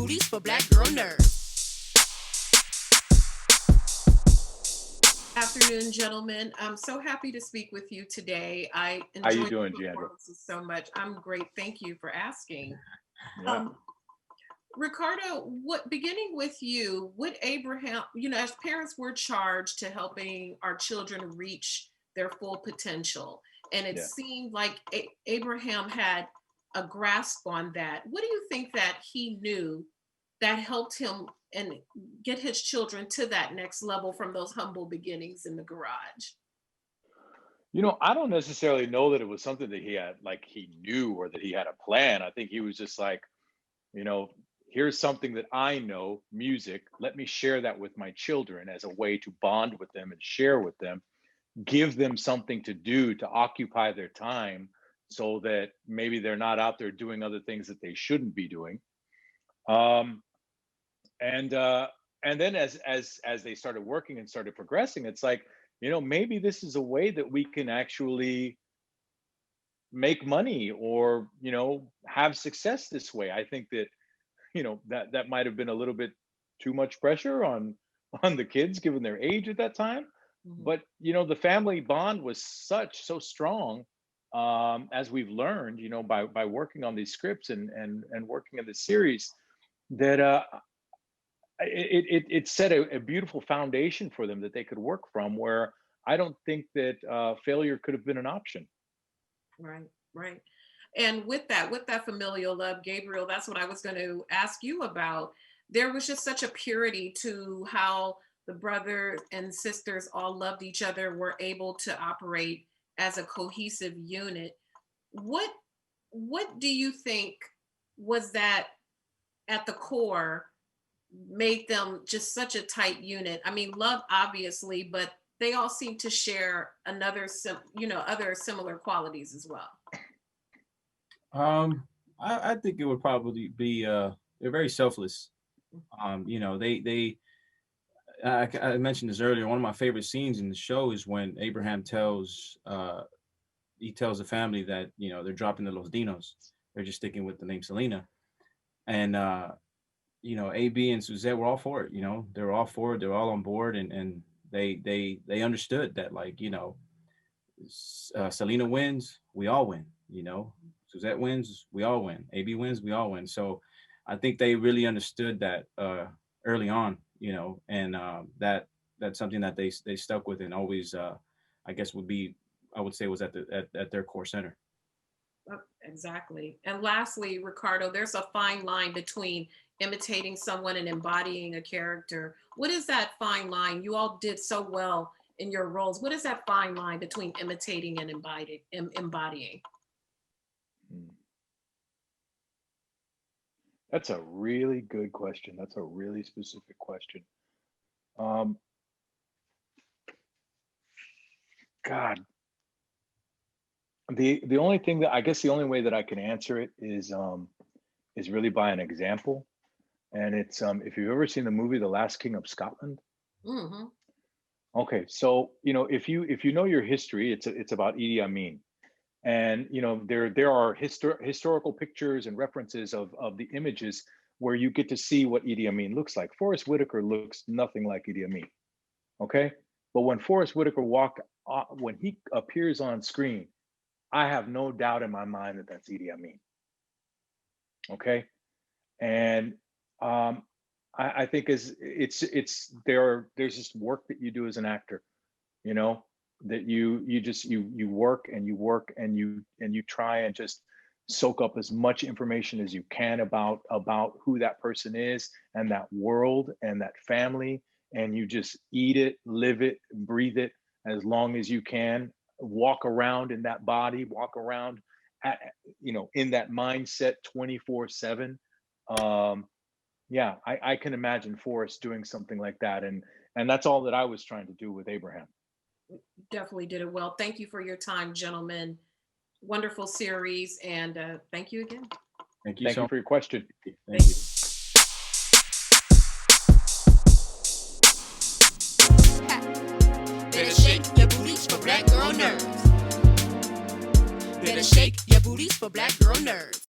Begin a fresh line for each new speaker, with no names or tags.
booties for black girl nerds.
Afternoon, gentlemen. I'm so happy to speak with you today. I
How you
enjoyed
doing,
the
Jeandra?
performances so much. I'm great. Thank you for asking.
Yeah.
Ricardo, beginning with you, would Abraham, as parents, we're charged to helping our children reach their full potential. And it
Yeah.
seemed like Abraham had a grasp on that. What do you think that he knew that helped him and get his children to that next level from those humble beginnings in the garage?
I don't necessarily know that it was something that he knew or that he had a plan. I think he was just like, you know, here's something that I know, music. Let me share that with my children as a way to bond with them and share with them, give them something to do to occupy their time so that maybe they're not out there doing other things that they shouldn't be doing. Um, and and then as they started working and started progressing, it's like, maybe this is a way that we can actually make money or have success this way. I think that that might have been a little bit too much pressure on the kids given their age at that time.
Mhm.
But the family bond was so strong, as we've learned, by working on these scripts and working in this series, that it set a beautiful foundation for them that they could work from, where I don't think that failure could have been an option.
Right, right. And with that familial love, Gabriel, that's what I was going to ask you about. There was just such a purity to how the brothers and sisters all loved each other, were able to operate as a cohesive unit. What what do you think was that at the core made them just such a tight unit? I mean, love obviously, but they all seem to share other similar qualities as well.
Um, I think it would probably be they're very selfless. I mentioned this earlier. One of my favorite scenes in the show is when Abraham tells he tells the family that they're dropping the Los Dinos. They're just sticking with the name Selena, and AB and Suzette were all for it. They're all for it. They're all on board, and they understood that, like, Selena wins, we all win. Suzette wins, we all win. AB wins, we all win. So I think they really understood that early on, and that's something that they stuck with and always, I guess, I would say was at their core center.
Exactly. And lastly, Ricardo, there's a fine line between imitating someone and embodying a character. What is that fine line? You all did so well in your roles. What is that fine line between imitating and embodying?
Hmm. That's a really good question. That's a really specific question. Um, God, the only thing that I guess the only way that I can answer it is really by an example, and it's if you've ever seen the movie The Last King of Scotland.
Hmm.
Okay, so if you know your history, it's about Idi Amin, and there are historical pictures and references of the images where you get to see what Idi Amin looks like. Forrest Whitaker looks nothing like Idi Amin. Okay, but when Forrest Whitaker when he appears on screen, I have no doubt in my mind that that's Idi Amin. Okay, and um, I think there's just work that you do as an actor, you know, that you work and you work and you try and just soak up as much information as you can about who that person is and that world and that family, and you just eat it, live it, breathe it as long as you can. Walk around in that body, walk around at, in that mindset 24/7. um yeah, I can imagine Forrest doing something like that, and that's all that I was trying to do with Abraham.
Definitely did it well. Thank you for your time, gentlemen. Wonderful series, and thank you again.
Thank you
Thank
so
you
much.
for your question.
Thank you.
Better shake your booties for black girl nerds. Better shake your booties for black girl nerds.